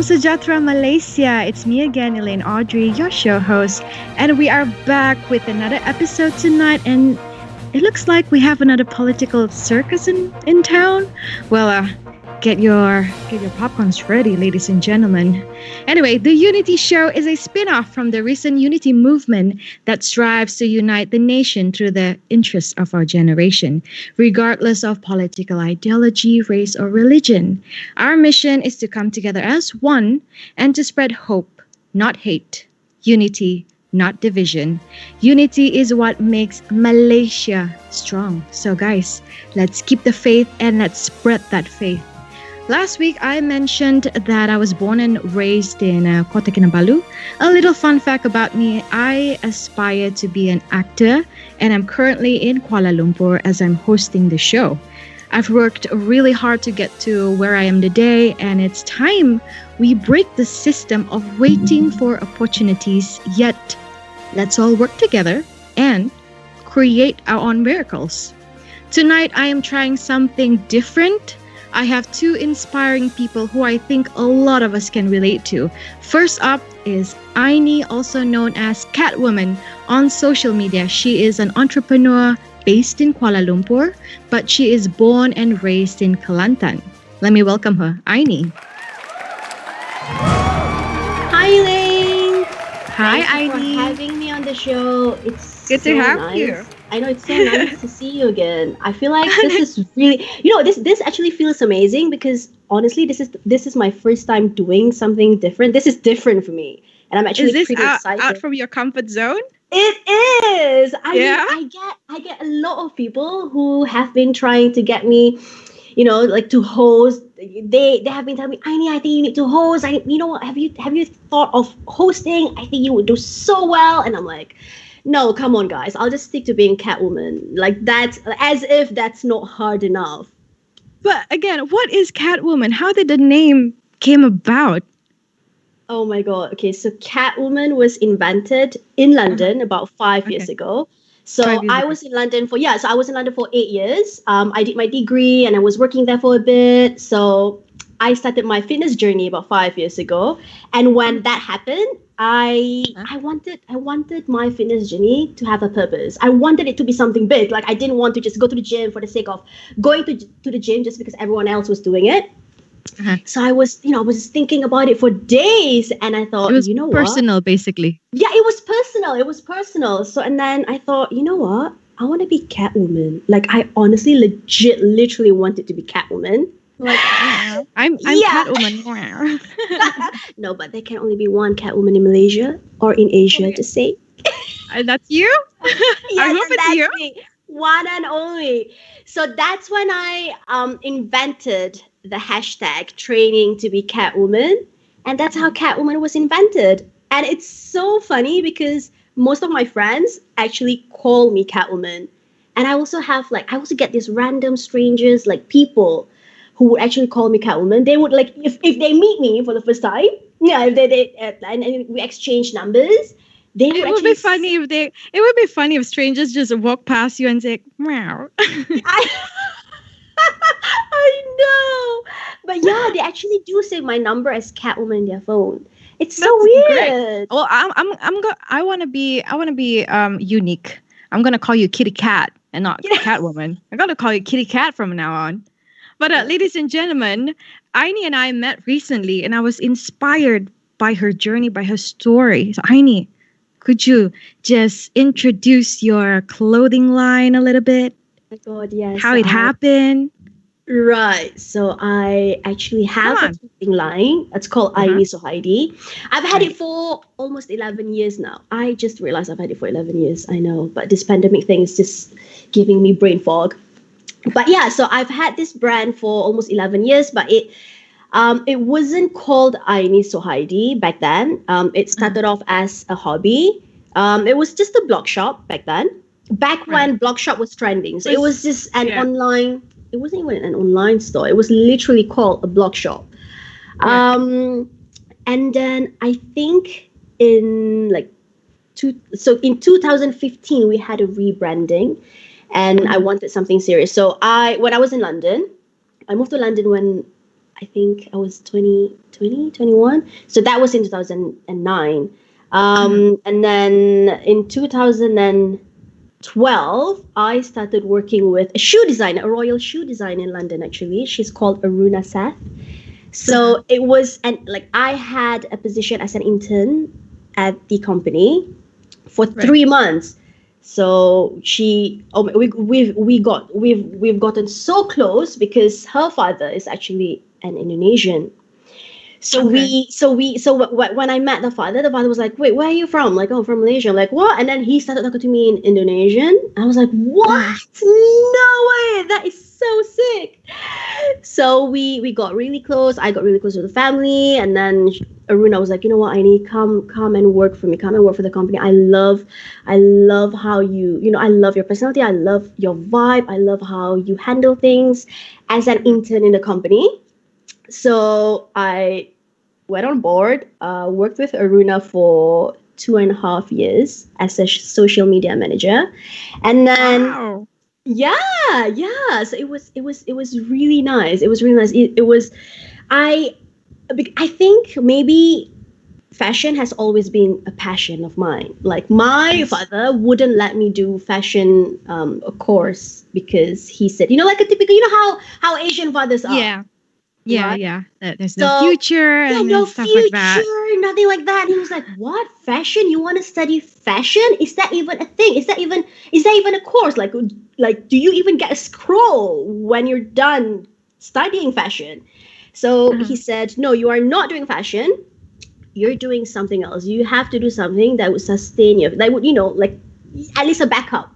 Sejahtera Malaysia. It's me again, Elaine Audrey, your show host, and we are back with another episode tonight. And it looks like we have another political circus in town. Well, get your popcorns ready, ladies and gentlemen. Anyway, the Unity Show is a spin-off from the recent Unity movement that strives to unite the nation through the interests of our generation, regardless of political ideology, race, or religion. Our mission is to come together as one and to spread hope, not hate, unity, not division. Unity is what makes Malaysia strong. So guys, let's keep the faith and let's spread that faith. Last week, I mentioned that I was born and raised in Kota Kinabalu. A little fun fact about me, I aspire to be an actor, and I'm currently in Kuala Lumpur as I'm hosting the show. I've worked really hard to get to where I am today, and it's time we break the system of waiting for opportunities, yet let's all work together and create our own miracles. Tonight, I am trying something different. I have two inspiring people who I think a lot of us can relate to. First up is Aini, also known as Catwoman on social media. She is an entrepreneur based in Kuala Lumpur, but she is born and raised in Kelantan. Let me welcome her, Aini. Hi, Elaine. Hi, Thank you Aini. for having me on the show. It's Good to have nice. you. I know, it's so nice to see you again. I feel like this is really, this actually feels amazing because honestly, this is my first time doing something different. This is different for me, and I'm actually Is this pretty excited. out from your comfort zone? It is. I Yeah? mean, I get a lot of people who have been trying to get me, like to host. They have been telling me, I think you need to host. Have you thought of hosting? I think you would do so well. And I'm like, no, come on, guys. I'll just stick to being Catwoman. Like that's as if that's not hard enough. But again, what is Catwoman? How did the name came about? Oh my god. Okay, so Catwoman was invented in London about 5 years ago. So 5 years I ago. was in London I was in London for 8 years. I did my degree and I was working there for a bit. So I started my fitness journey about 5 years ago. And when that happened, I wanted my fitness journey to have a purpose. I wanted it to be something big. Like I didn't want to just go to the gym for the sake of going to the gym just because everyone else was doing it. Uh-huh. So I was thinking about it for days, and I thought, It was what? personal, basically. Yeah, it was personal. It was personal. So, and then I thought, you know what? I want to be Catwoman. Like, I honestly, literally wanted to be Catwoman. Like, I'm Yeah. Catwoman. No, but there can only be one Catwoman in Malaysia or in Asia, to say. And that's you? I hope it's that's you. me. One and only. So that's when I invented the hashtag training to be Catwoman. And that's how Catwoman was invented. And it's so funny because most of my friends actually call me Catwoman. And I also get these random strangers, like people who would actually call me Catwoman. They would if they meet me for the first time, if they and we exchange numbers, they would It would be funny if it would be funny if strangers just walk past you and say, meow. I know. But yeah, they actually do save my number as Catwoman in their phone. It's so weird. Well, I want to be unique. I'm gonna call you Kitty Cat and not Catwoman. I'm gonna call you Kitty Cat from now on. But ladies and gentlemen, Aini and I met recently, and I was inspired by her journey, by her story. So Aini, could you just introduce your clothing line a little bit? Oh my God, yes. How it happened? Right. So I actually have a clothing line. It's called Aini Sohaidi. I've had it for almost 11 years now. I just realized I've had it for 11 years. I know. But this pandemic thing is just giving me brain fog. But yeah, so I've had this brand for almost 11 years, but it wasn't called Aini Sohaidi back then. It started off as a hobby. It was just a blog shop back then. Back when blog shop was trending. So it was just an online, it wasn't even an online store. It was literally called a blog shop. And then I think in in 2015 we had a rebranding, and I wanted something serious. So when I was in London, I moved to London when I think I was 21. So that was in 2009. And then in 2012, I started working with a shoe designer, a royal shoe designer in London, actually. She's called Aruna Seth. So it was, and like I had a position as an intern at the company for 3 months. So we've gotten so close because her father is actually an Indonesian. So when I met the father was like, "Wait, where are you from?" Like, "Oh, from Malaysia." I'm like, "What?" And then he started talking to me in Indonesian. I was like, "What? No way! That is so sick." So we got really close. I got really close with the family, and then Aruna was like, "You know what? I need come and work for me. Come and work for the company. I love how I love your personality. I love your vibe. I love how you handle things as an intern in the company." So I went on board, worked with Aruna for 2.5 years as a social media manager, and then yeah. So it was really nice. It was really nice. It was I think maybe fashion has always been a passion of mine. Like my father wouldn't let me do fashion a course because he said, like a typical, how Asian fathers are. Yeah. There's no future and no stuff future, like that. nothing like that. He was like, "What, fashion? You want to study fashion? Is that even a thing? Is that even a course? Like, do you even get a scroll when you're done studying fashion?" So he said, "No, you are not doing fashion. You're doing something else. You have to do something that would sustain you. That would, like at least a backup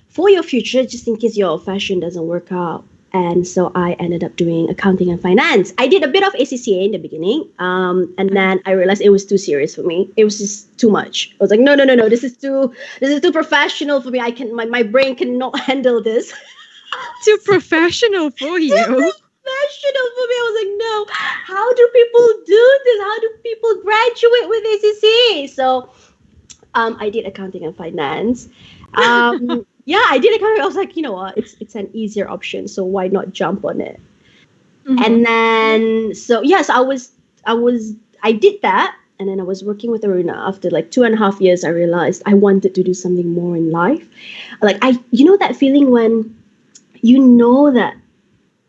for your future, just in case your fashion doesn't work out." And so I ended up doing accounting and finance. I did a bit of ACCA in the beginning, and then I realized it was too serious for me. It was just too much. I was like, no, this is too professional for me. My brain cannot handle this. Too professional for you. Professional for me. I was like, no. How do people do this? How do people graduate with ACCA? So, I did accounting and finance. Yeah, I did accounting. I was like, you know what? It's an easier option, so why not jump on it? And then so I did that, and then I was working with Aruna. After like 2.5 years, I realized I wanted to do something more in life. Like that feeling when you know that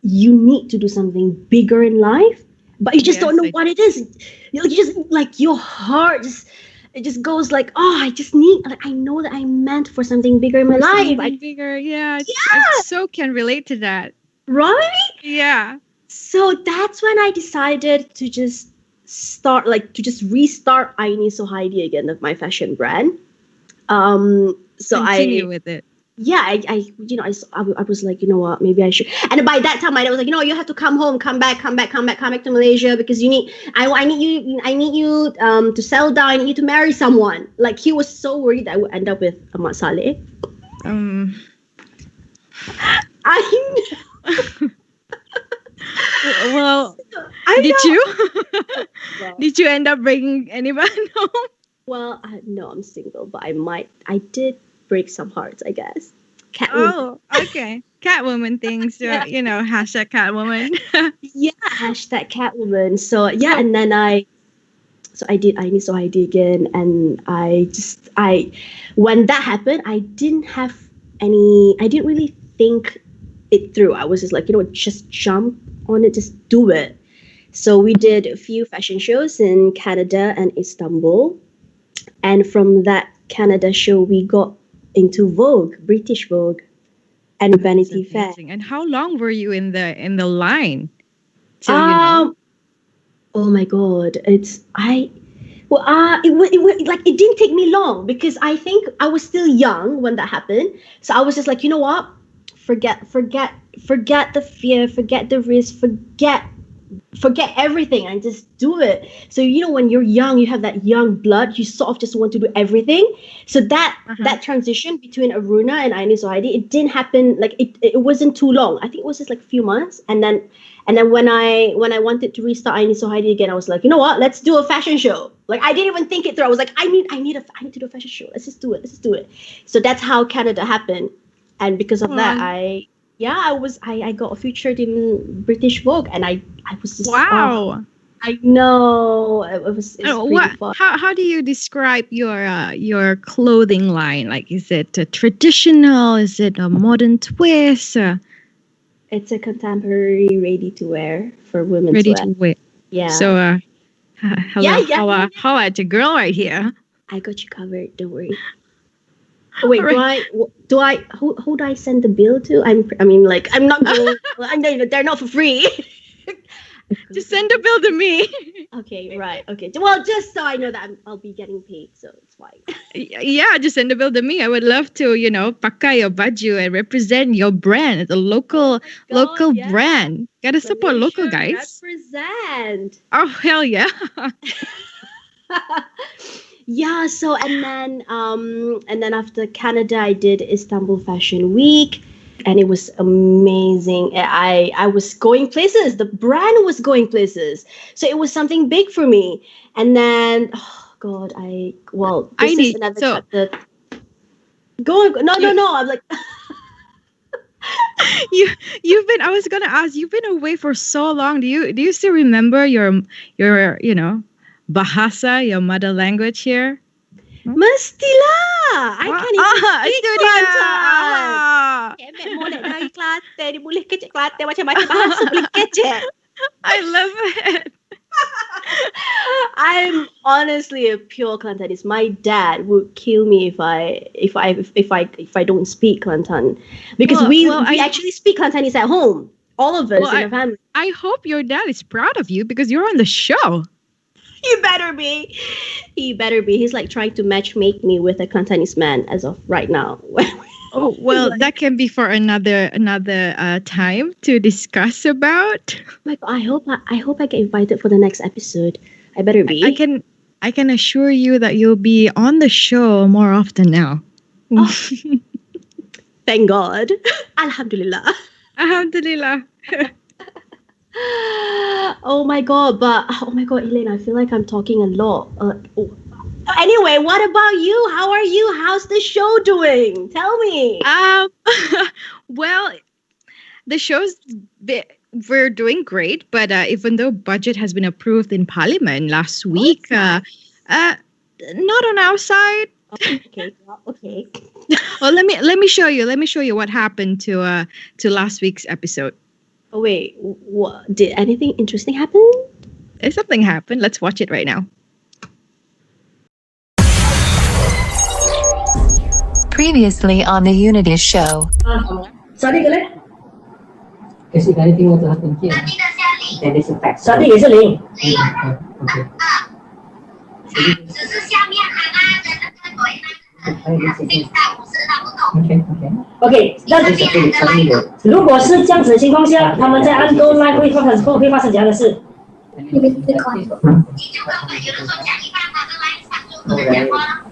you need to do something bigger in life, but you just don't know what it is. You just like your heart it just goes like, "Oh, I know that I'm meant for something bigger in my life." Bigger, yeah. I so can relate to that. Right? Yeah. So that's when I decided to just restart Aini Sohaidi again, of my fashion brand. So continue with it. Yeah, I was like, you know what, maybe I should. And by that time, I was like, you have to come home, come back to Malaysia, because I need you to settle down. I need you to marry someone. Like, he was so worried that I would end up with Ahmad Saleh. I know. Well, did you end up bringing anyone home? Well, no, I'm single, but I did break some hearts, I guess. Catwoman. Oh, okay. Catwoman things, hashtag Catwoman. Yeah, hashtag Catwoman. So yeah, and then I did again, and when that happened, I didn't really think it through. I was just like, just jump on it, just do it. So we did a few fashion shows in Canada and Istanbul, and from that Canada show, we got into Vogue, British Vogue, and Vanity Fair. And how long were you in the line? Oh my God! It didn't take me long, because I think I was still young when that happened. So I was just like, you know what? Forget the fear, forget the risk, forget everything, and just do it. So when you're young, you have that young blood, you sort of just want to do everything. So that transition between Aruna and Aini Sohaidi, it didn't happen, like it wasn't too long. I think it was just like a few months, and then when I wanted to restart Aini Sohaidi again, I was like, you know what, let's do a fashion show. Like, I didn't even think it through. I was like, I need to do a fashion show. Let's just do it. So that's how Canada happened. And because of that, Yeah, I got featured in British Vogue, and I was just Wow. I know it was pretty fun. How do you describe your clothing line? Like, is it traditional? Is it a modern twist? It's a contemporary ready to wear for women Ready to to wear. wear. Yeah. So, hello, yeah. how at the girl right here. I got you covered. Don't worry. Wait, Right. who do I send the bill to? I'm not going. They're not for free. Just send a bill to me. Okay, right. Okay. Well, just so I know that I'll be getting paid, so it's fine. Yeah, just send a bill to me. I would love to, pakai your baju and represent your brand. It's a local yeah. brand. Gotta support local guys. Represent. Oh, hell yeah. Yeah, so and then after Canada I did Istanbul Fashion Week, and it was amazing. I was going places. The brand was going places. So it was something big for me. And then God, this is another chapter. Go. No. I'm like I was gonna ask, you've been away for so long. Do you still remember your Bahasa, your mother language here? Mestilah. I can't even speak Kelantan. Kemek molek dari Kelantan. Dia boleh kecek Kelantan macam-macam bahasa boleh kecek. I love it. I'm honestly a pure Kelantanese. My dad would kill me if I don't speak Kelantan, because we actually speak Kelantanese at home. All of us in the family. I hope your dad is proud of you because you're on the show. He better be. He's like trying to matchmake me with a Kelantanese man as of right now. Oh, well, that can be for another time to discuss about. Like, I hope I get invited for the next episode. I better be. I can assure you that you'll be on the show more often now. Oh, thank God. Alhamdulillah. Alhamdulillah. Oh my God, Elaine, I feel like I'm talking a lot. Anyway, what about you? How are you? How's the show doing? Tell me. Well, the we're doing great, but even though budget has been approved in Parliament last week, not on our side. Okay. Well, let me show you. Let me show you what happened to last week's episode. Oh wait, what did anything interesting happen? If something happened, let's watch it right now. Previously on the Unity show. Sorry, Elaine. 可是你听我做很近。对，这是 fact。 Sorry 也是零。OK。只是下面喊啊的那个鬼呢，OK， 那如果是这样子的情况下，他们在按购买会发生怎样的事？你就跟有的时候讲一半，他就来抢就不能讲话了。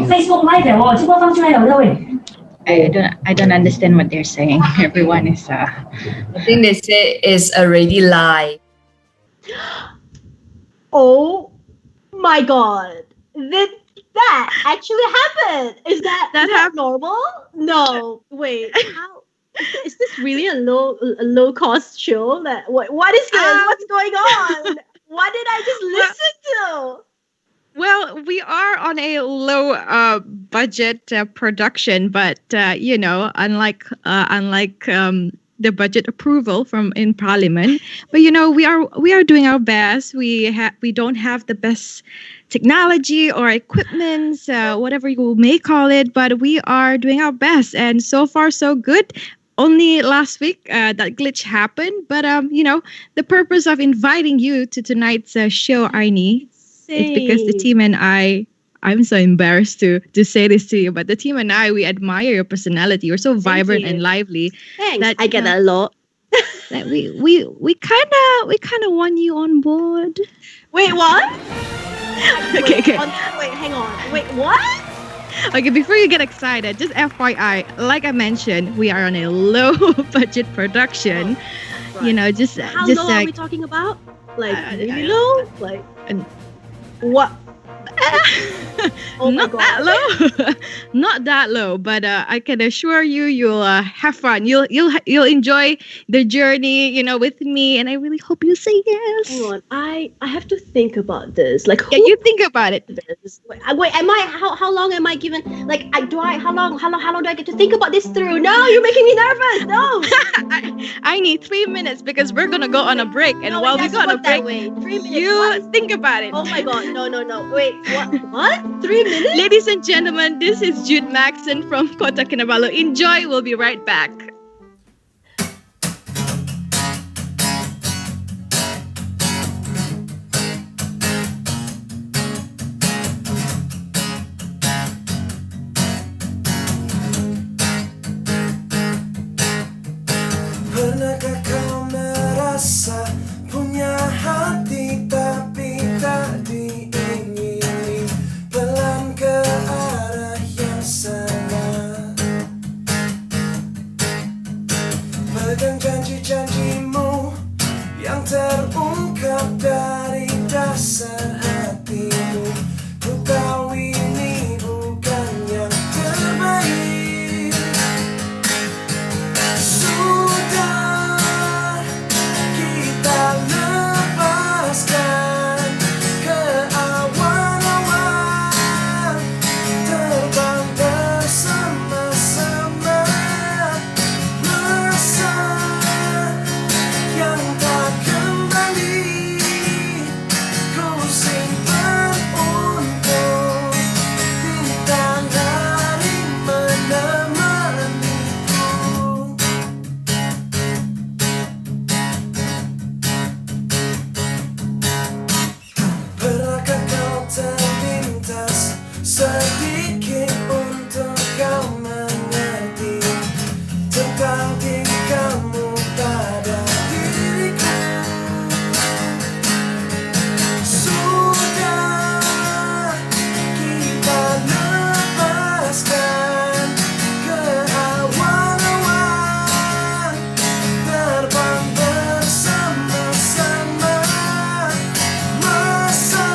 Facebook Live 哦，这个放出来了的喂。I don't understand what they're saying. Everyone is I think they say it's already live. Oh my God. That actually happened. Is that normal? No. Wait. How is this really a low cost show? What is this? What's going on? What did I just listen to? Well, we are on a low budget production, but unlike the budget approval from in Parliament, but we are doing our best. We don't have the best technology or equipment, whatever you may call it, but we are doing our best, and so far so good. Only last week that glitch happened, but the purpose of inviting you to tonight's show, Arnie, is because the team and I'm so embarrassed to say this to you, but the team and I, we admire your personality. You're so vibrant and lively. Thanks. That, I get that a lot. That we kind of want you on board. Wait, what? Okay. Wait, hang on. Wait, what? Okay, before you get excited, just FYI, like I mentioned, we are on a low budget production. Right. Just how low are we talking about? Like really low? Like what? Oh my Not that low. Not that low, but I can assure you, you'll have fun. You'll enjoy the journey, with me, and I really hope you say yes. Hang on, I have to think about this. Like, Yeah, you think about it. this? Wait, am I? How long am I given? Like, how long do I get to think about this through? No, you're making me nervous. No. I need 3 minutes because we're gonna go on a break, and No, while it we go on a doesn't work that break, way. 3 minutes. you What? think about it. Oh my god, no. Wait, what? 3 minutes? Ladies and gentlemen, this is Jude Maxon from Kota Kinabalu. Enjoy, we'll be right back. Pernahkah kau merasa punya hati tapi tak diingini, pelan ke arah yang sama? Pegang janji-janjimu yang terungkap dari dasar hatimu. Ku tahu ini bukan yang terbaik. Sudah kita lepaskan ke awan-awan, terbang bersama-sama, masa yang tak kembali ku simpan untuk bintang hari menemaniku. Pernahkah kau terlintas sedikit untuk kau mengerti tentang diri kamu pada diriku? Sudah kita lepaskan ke awan-awan, terbang bersama-sama, masa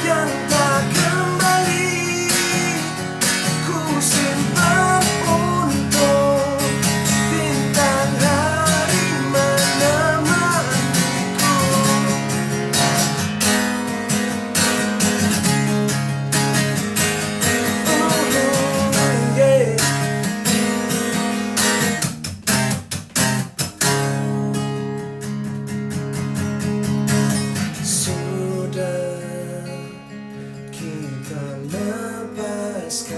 yang tak kembali ku simpan untuk bintang hari menemaniku. Yeah. Sudah kita lepaskan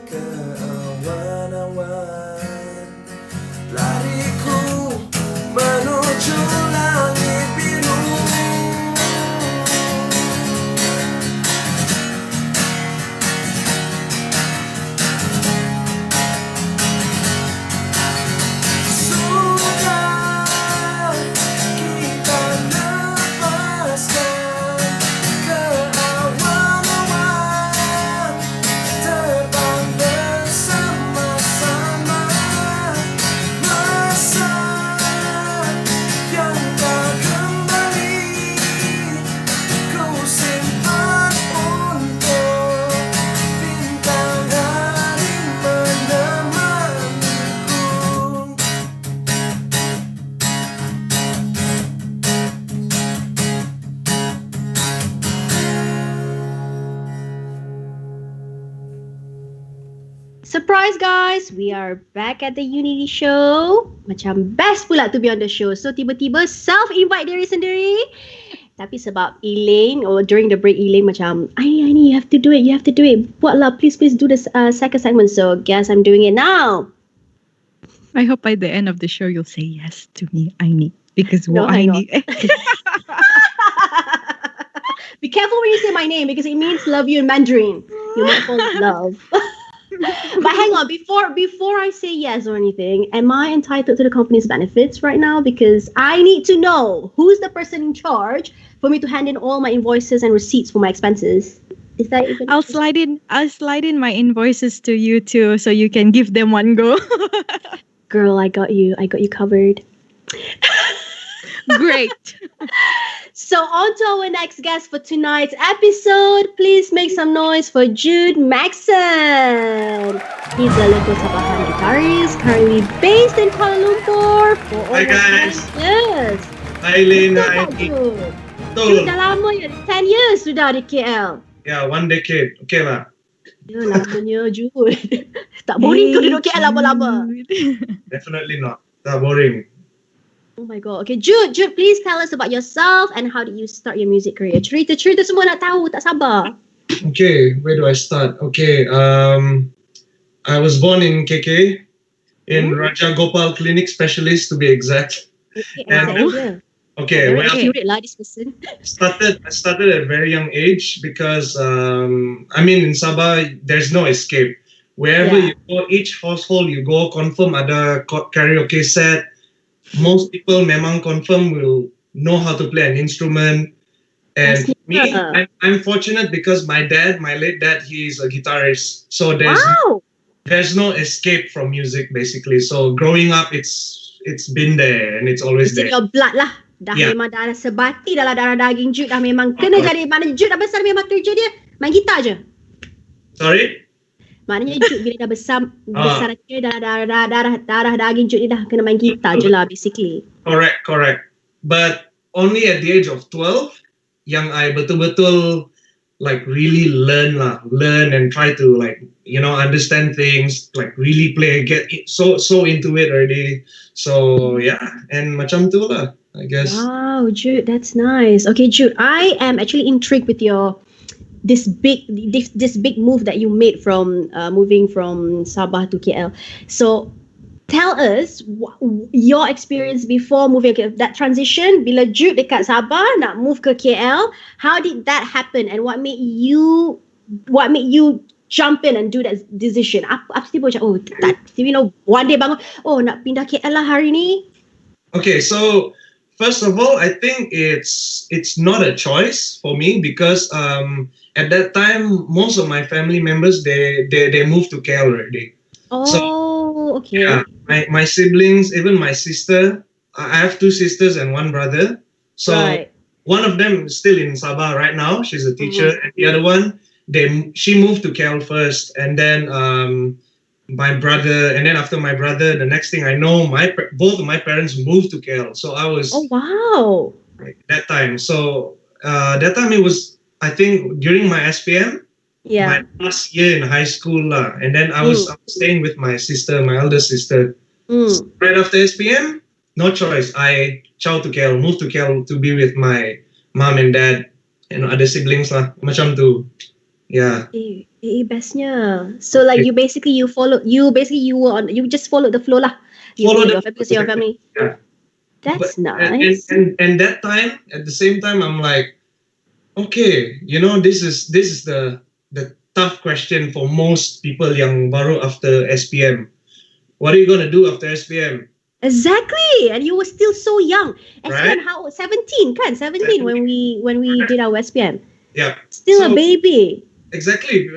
ke awan-awan, lariku menuju langit biru. Sudah kita lepaskan ke awan-awan, terbang bersama-sama, masa yang tak kembali ku simpan untuk bintang hari menemaniku. Surprise guys, we are back at the Unity show. Macam best pula to be on the show. So tiba-tiba self-invite diri sendiri. Tapi sebab Elaine, or during the break Elaine macam, Aini, you have to do it. Buat lah, please do the second segment. So guess I'm doing it now. I hope by the end of the show you'll say yes to me, Aini, because No, I hang on. need. Be careful when you say my name because it means love you in Mandarin. You might fall in love. But hang on, before I say yes or anything, am I entitled to the company's benefits right now? Because I need to know who's the person in charge for me to hand in all my invoices and receipts for my expenses. Is that even? I'll slide in my invoices to you too, so you can give them one go. Girl, I got you covered. Great. So on to our next guest for tonight's episode. Please make some noise for Jude Maxson. He's a local Sabahan guitarist, currently based in Kuala Lumpur for Hi, guys. 10 years. Hi, Elaine. Betul Hi, tak, Jude? Betul. Jude dah lama ya, 10 years sudah di KL. Yeah, 1 decade. Okay lah. Ya, lamanya Jude. Tak boring ke duduk KL lama-lama? Definitely not. Not boring. Oh my god. Okay, Jude, please tell us about yourself and how did you start your music career? Cerita semua nak tahu, tak sabar. Okay, where do I start? Okay, I was born in KK, in Raja Gopal Clinic Specialist to be exact. Okay, very accurate lah, this person. I started at a very young age because I mean in Sabah there's no escape. Wherever you go, each household you go, confirm ada karaoke set. Most people memang confirm will know how to play an instrument. And me, I'm fortunate because my late dad, he's a guitarist. So there's no escape from music basically. So growing up, it's been there and it's always there. It's in your blood lah. Dah memang darah sebati dalam darah daging Jude. Dah memang kena jadi. Mana Jude dah besar memang kerja dia main gitar je. Sorry? Maknanya Jude bila dah besar je darah daging Jude ni dah kena main gitar je lah basically. Correct. But only at the age of 12 yang I betul-betul like really learn and try to like understand things, like really play, get so into it already. So yeah, and macam tu lah, I guess. Wow, Jude, that's nice. Okay, Jude, I am actually intrigued with your this big move that you made from moving from Sabah to KL. So tell us your experience before moving that transition. Bila Jude dekat Sabah nak move ke KL, how did that happen and what made you jump in and do that decision? Apa tiba macam one day bangun nak pindah KL lah hari ni? Okay, so first of all, I think it's not a choice for me because at that time most of my family members they moved to KL already. Okay. Yeah, my siblings, even my sister. I have 2 sisters and 1 brother. So one of them is still in Sabah right now. She's a teacher, and the other one she moved to KL first, and then my brother, and then after my brother, the next thing I know, both of my parents moved to KL. So I was that time. So that time it was, I think, during my SPM, my last year in high school lah. And then I was staying with my sister, my elder sister. So right after SPM, no choice. I moved to KL to be with my mom and dad and other siblings lah. Macam tu. Yeah. Bestnya. So like you just followed the flow lah. Your family. Yeah. That's nice. And that time, at the same time, I'm like, okay, this is the tough question for most people yang baru after SPM. What are you gonna do after SPM? Exactly, and you were still so young. SPM, how old? 17, kan? 17 when we did our SPM. Yeah. Still a baby. Exactly.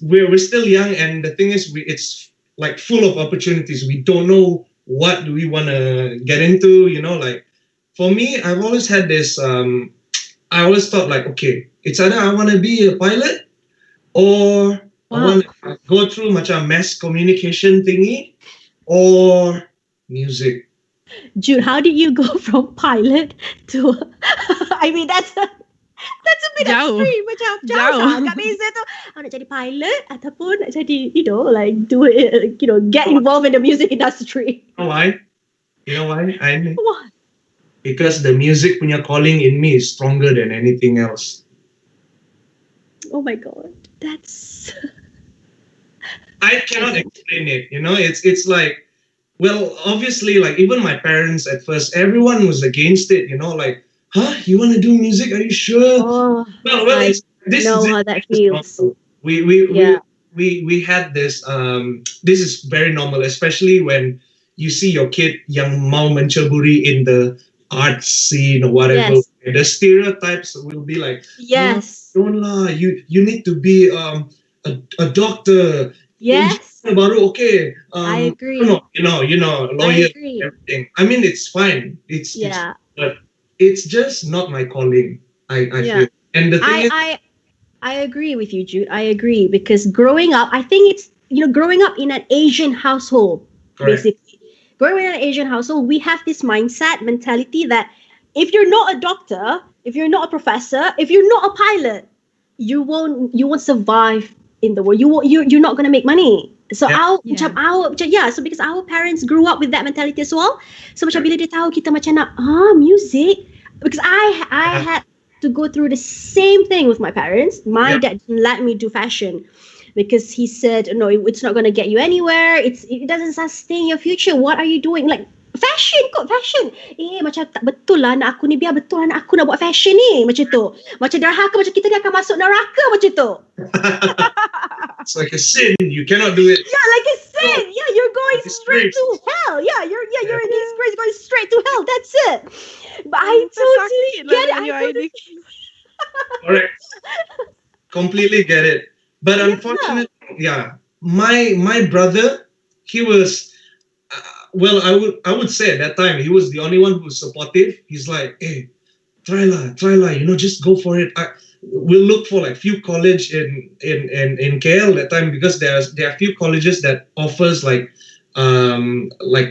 We're still young, and the thing is, it's like full of opportunities. We don't know what do we want to get into. Like for me, I've always had this. I always thought like, okay, it's either I want to be a pilot or I want to go through macam mass communication thingy or music. Jude, how did you go from pilot to? I mean, that's a bit extreme. Macam jauh sangat beza tu. Nak jadi pilot ataupun nak jadi, like do it, get involved in the music industry. You know why? What? Because the music punya calling in me is stronger than anything else. Oh my god, that's. I cannot explain it. It's like, well, obviously, like even my parents at first, everyone was against it. Like, huh? You want to do music? Are you sure? Oh, well, this know how that feels. We had this. This is very normal, especially when you see your kid yang mau menceburi in the art scene or whatever. Yes. The stereotypes will be like, yes, don't lie. You need to be a doctor. Yes. Baru okay. I agree. Lawyer, everything. I mean, it's fine. But it's just not my calling. I feel, and the thing is, I agree with you, Jude. I agree, because growing up, I think it's, growing up in an Asian household, correct. basically. Growing in an Asian household, we have this mentality that if you're not a doctor, if you're not a professor, if you're not a pilot, you won't survive in the world. You're not going to make money. So so because our parents grew up with that mentality as well. So macam bila dia tahu kita macam nak music, because I had to go through the same thing with my parents. My dad didn't let me do fashion because he said, no, it's not going to get you anywhere. It doesn't sustain your future. What are you doing? Like, fashion. Macam tak betul lah anak aku ni, biar betul anak aku nak buat fashion ni. Macam tu. Macam derhaka, macam kita ni akan masuk neraka macam tu. It's like a sin. You cannot do it. Yeah, like a sin. Yeah, you're going straight to hell. Yeah, you're in disgrace, going straight to hell. That's it. But I totally get it. Correct. Completely get it. But unfortunately, my brother, he was, I would say at that time, he was the only one who was supportive. He's like, hey, try lah, just go for it. We'll look for like few college in KL that time, because there are few colleges that offers like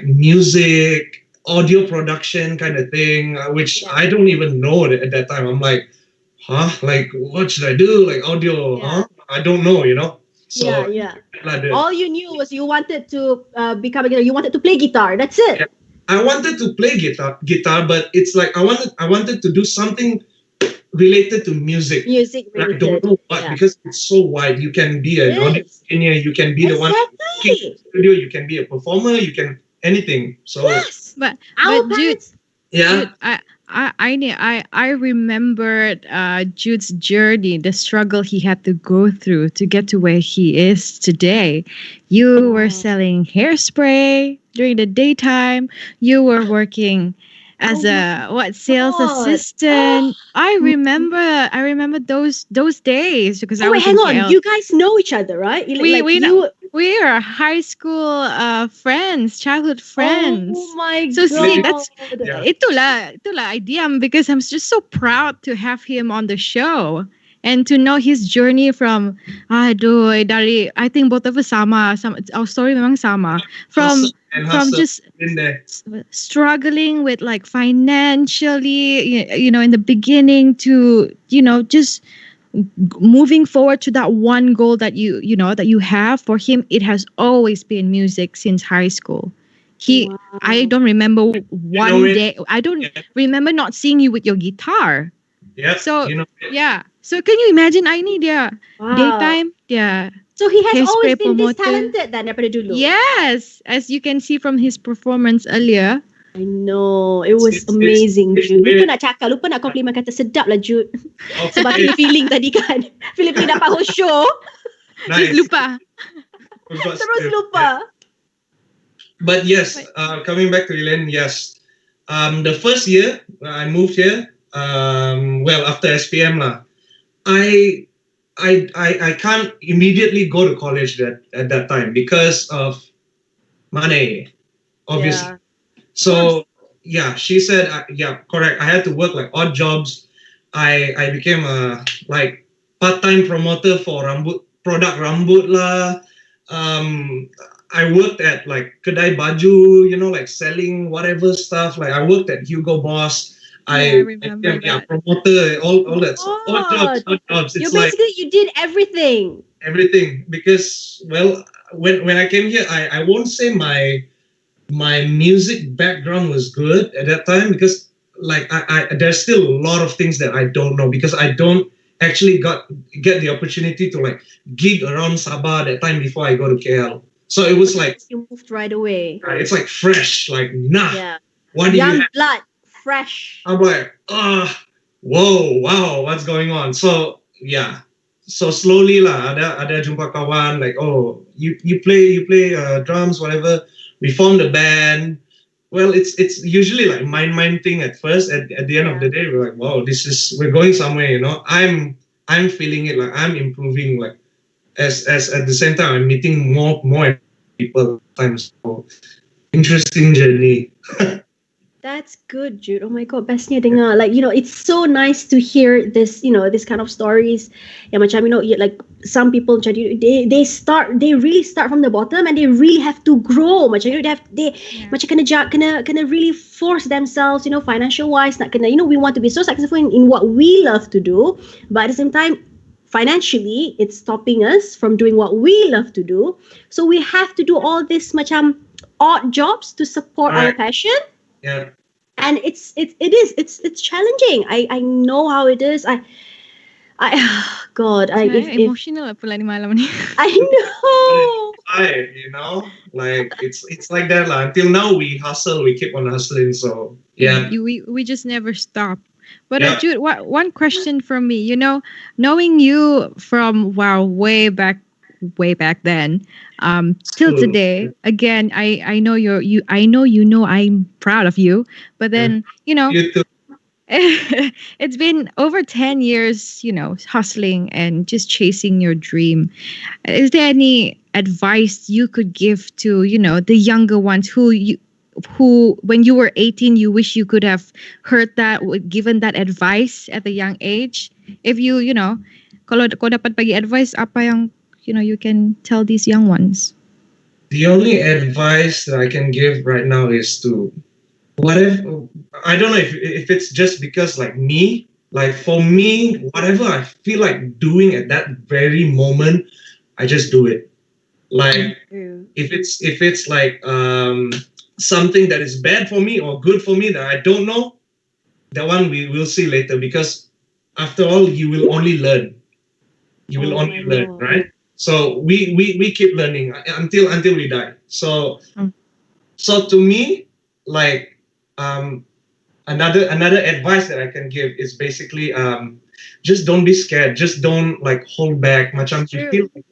music, audio production kind of thing, which I don't even know at that time. I'm like, like what should I do? Like audio, I don't know, So all you knew was you wanted to become a guitar. You wanted to play guitar. That's it. Yeah. I wanted to play guitar, but it's like I wanted to do something related to music. I don't know what, because it's so wide. You can be an audio engineer. You can be the one in the studio. You can be a performer. You can anything. So but Jude, yeah. Jude, I remembered Jude's journey, the struggle he had to go through to get to where he is today. You were selling hairspray during the daytime. You were working as sales assistant. I remember those days because I was hang on. You guys know each other, right? We are high school friends, childhood friends. Oh my god! So see, itulah idea, because I'm just so proud to have him on the show and to know his journey from I think both of us sama our story memang sama from just struggling with like financially, in the beginning to just moving forward to that one goal that you have. For him, it has always been music since high school. I don't remember one day. I don't remember not seeing you with your guitar. Yeah. So So can you imagine? I need daytime. Yeah. So he has always been this talented then daripada dulu. Yes, as you can see from his performance earlier. I know, it was amazing, Jude. Lupa nak compliment kata sedap lah, Jude. Sebab feeling tadi kan. Feeling dapat host show. Nice. Terus lupa. Terus lupa. But yes, coming back to Elaine, yes. The first year I moved here, after SPM lah, I can't immediately go to college at that time because of money, obviously. Yeah. So she said, correct. I had to work like odd jobs. I became a like part-time promoter for product rambut lah. I worked at like kedai baju, like selling whatever stuff. Like I worked at Hugo Boss. I remember that. Promoter, all that stuff. Odd jobs. It's you did everything. Everything, because when I came here, I won't say my music background was good at that time, because like I there's still a lot of things that I don't know, because I don't actually get the opportunity to like gig around Sabah that time before I go to KL. So it was like you moved right away. It's like fresh, like what do young you have? blood, fresh. I'm like, whoa, wow, what's going on? So so slowly lah, ada jumpa kawan like, oh, you play drums, whatever. We formed a band. Well, it's usually like mind thing at first. At the end of the day, we're like, wow, we're going somewhere. I'm feeling it. Like I'm improving. Like as at the same time, I'm meeting more people. Times so interesting journey. That's good, Jude. Oh my God, bestnya dengar. Like, it's so nice to hear this, this kind of stories. Yeah, macam, like some people, they really start from the bottom and they really have to grow. Macam, they macam kena really force themselves, financial wise, nak kena, we want to be so successful in what we love to do. But at the same time, financially, it's stopping us from doing what we love to do. So we have to do all this macam odd jobs to support our passion. Yeah. And it's challenging. I know how it is. Emotional pula ni malam ni. I know. Like it's like that lah. Until now we hustle, we keep on hustling. So yeah. We just never stop. But Jude, one question from me. Knowing you from way back then, till today. Again, I know I'm proud of you. But then You too. it's been over 10 years, hustling and just chasing your dream. Is there any advice you could give to, the younger ones who when you were 18, you wish you could have heard that, given that advice at a young age? If you, kalau kau dapat bagi advice, apa yang, you can tell these young ones? The only advice that I can give right now is to whatever. I don't know if it's just because like me, like for me, whatever I feel like doing at that very moment, I just do it. Like if it's like something that is bad for me or good for me that I don't know, that one we will see later, because after all, you will only learn. You will only learn, right? So we keep learning until we die. So to me, like another advice that I can give is basically just don't be scared. Just don't like hold back. Macam you feel like,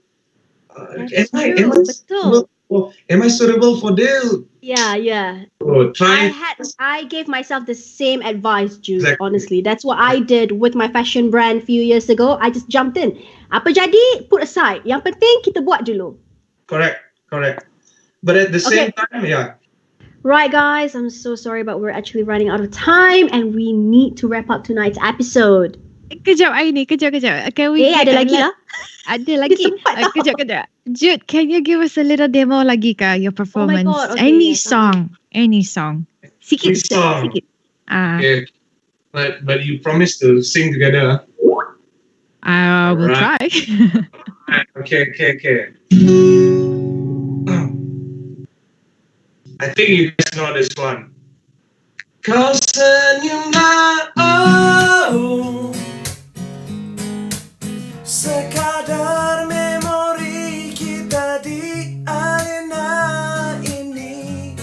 am I suitable for this? Yeah. So I gave myself the same advice, Jude. Exactly. Honestly, that's what I did with my fashion brand a few years ago. I just jumped in. Apa jadi, put aside. Yang penting kita buat dulu. Correct. But at the same time, yeah. Right, guys, I'm so sorry, but we're actually running out of time and we need to wrap up tonight's episode. Kejap, Aini. Kejap. Can we ada lagi lah. Ada lagi. Kejap. Jude, can you give us a little demo lagi ka, your performance? Oh my God, okay, any song. Sikit. Song. Sikit. Okay. But you promised to sing together. We'll try. Okay. I think you guys know this one. Kau senyumlah, oh, sekadar memori kita di arena ini.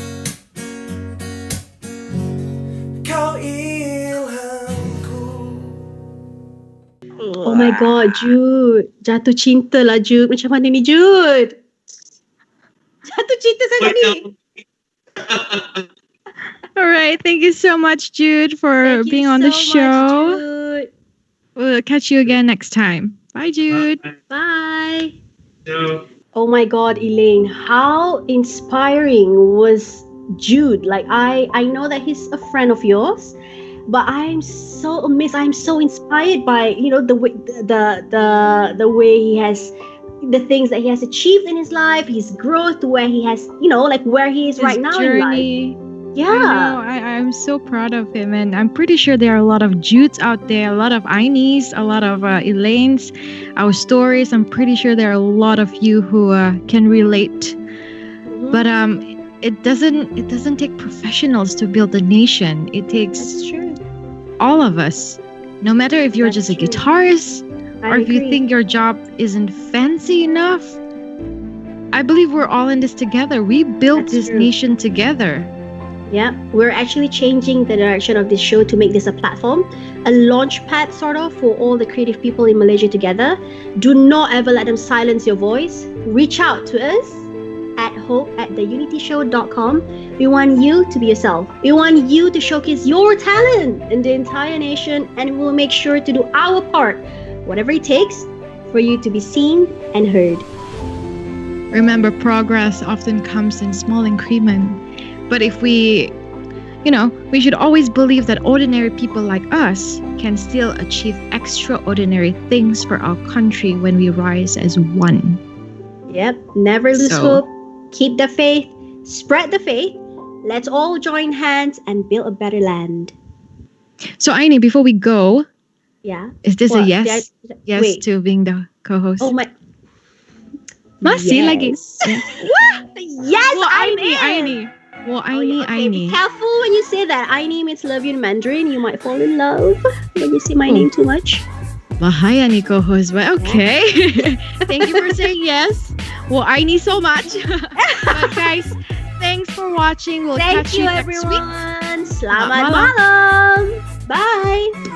Kau ilhamku. Oh my God, Jude. Jatuh cinta lah, Jude. Macam mana ni, Jude? Jatuh cinta sangat ni. All right. Thank you so much, Jude, for being on the show. Jude. We'll catch you again next time. Bye, Jude. Bye. So, Oh my God, Elaine, how inspiring was Jude? Like I know that he's a friend of yours, but I'm so amazed. I'm so inspired by the way the way he has the things that he has achieved in his life, his growth, where he has like where he is His right now journey. in life. Yeah. I'm so proud of him, and I'm pretty sure there are a lot of Judes out there, a lot of Ainis, a lot of Elaines, our stories. I'm pretty sure there are a lot of you who can relate. Mhm. But it doesn't take professionals to build a nation. It takes That's true. all of us. No matter if you're That's just a true. guitarist I or if you agree. think your job isn't fancy enough. I believe we're all in this together. We built That's this true. nation together. Yeah, we're actually changing the direction of this show to make this a platform, a launch pad sort of for all the creative people in Malaysia together. Do not ever let them silence your voice. Reach out to us at hope@theunityshow.com. We want you to be yourself. We want you to showcase your talent in the entire nation, and we'll make sure to do our part, whatever it takes, for you to be seen and heard. Remember, progress often comes in small increments. But if we we should always believe that ordinary people like us can still achieve extraordinary things for our country when we rise as one. Yep, never lose So- hope. Keep the faith, spread the faith. Let's all join hands and build a better land. So, Aini, before we go, Yeah. is this a What? yes? Yes Wait. to being the co-host? Oh my. Masih lagi. Yes, Well, I'm Aini, in. Aini. Well, Aini, Okay, be Aini. careful when you say that. Aini means love you in Mandarin. You might fall in love when you say my name too much. Bahaya ni co-host, but okay. Thank you for saying yes. Well, Aini so much. But guys, thanks for watching. We'll Thank catch you, you next week. everyone. Selamat malam. Bye.